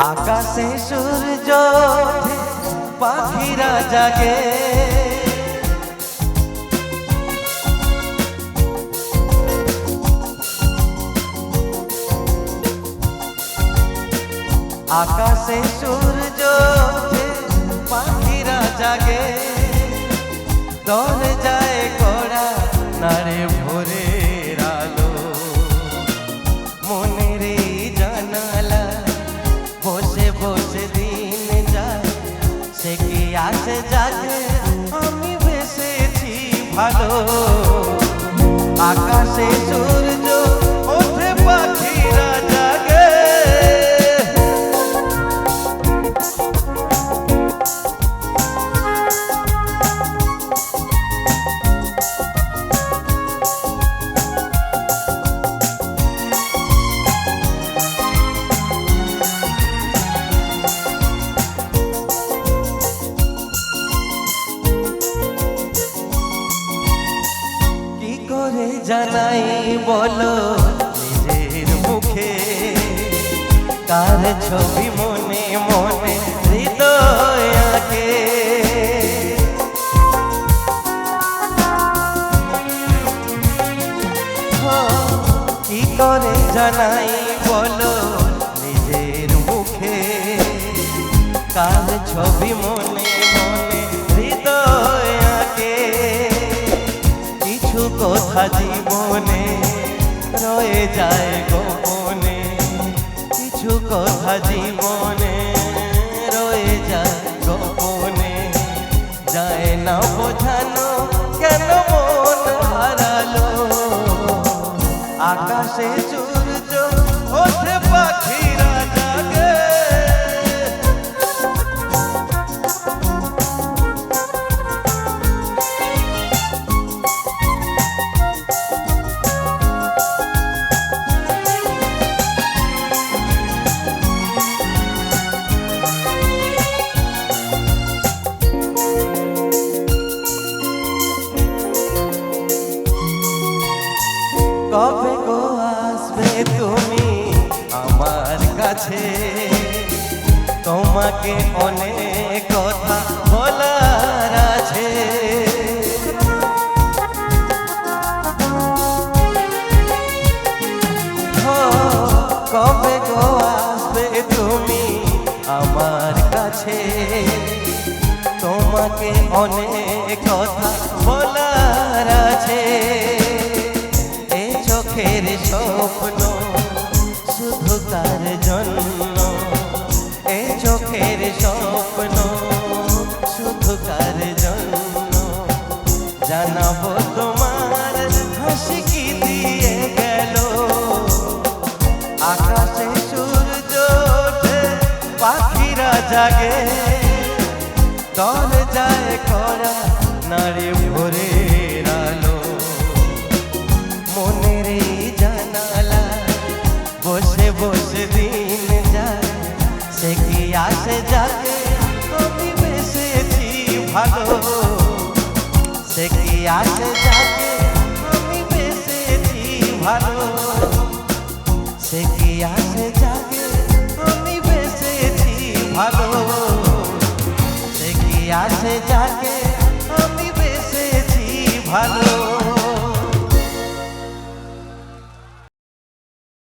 আকাশে সূর্য ওঠে, পাখিরা জাগে, আকাশে সূর্য ওঠে, পাখিরা জাগে, দরজায় কড়া নাড়ে ভোরের আলো, মনের এই জানালা বসে বসে দিন যায়, সে কি আসে জাগে আমি বেসেছি ভালো। আকাশে সূর্য ওঠে, পাখিরা জাগে, জানাই বলো নিজের মুখে, কার ছবি মনে মনে হৃদয় আঁকে, কি করে জানাই বলো নিজের মুখে, কার ছবি মনে মনে হৃদয় আঁকে, কিছু কথা জীবনে রয়ে যায় গোপনে, কিছু কথা জীবনে রয়ে যায় গোপনে, যায় না বোঝানো কেন মন হারালো। আকাশে সূর্য ওঠে, পাখিরা জাগে, কবে গো আসবে তুমি আমার কাছে, তোমাকে অনেক কথা বলার আছে, কবে গো আসবে তুমি আমার কাছে, তোমাকে অনেক কথা বলার আছে, চোখের স্বপ্ন শুধু তার জন্য, এ চোখের স্বপ্ন শুধু তার জন্য, জানাবো তোমার হাসি কি দিয়ে গেল। আকাশে সূর্য ওঠে, পাখিরা জাগে, দরজায় কড়া নাড়ে ভোরের আলো, মনের এই জানালা বসে বসে দিন যায়, সে কি আসে জাগে আমি বেসেছি ভালো, সে কি আসে জাগে আমি বেসেছি ভালো, সে কি আসে জাগে আমি বেসেছি ভালো, সে কি আসে জাগে আমি বেসেছি ভালো।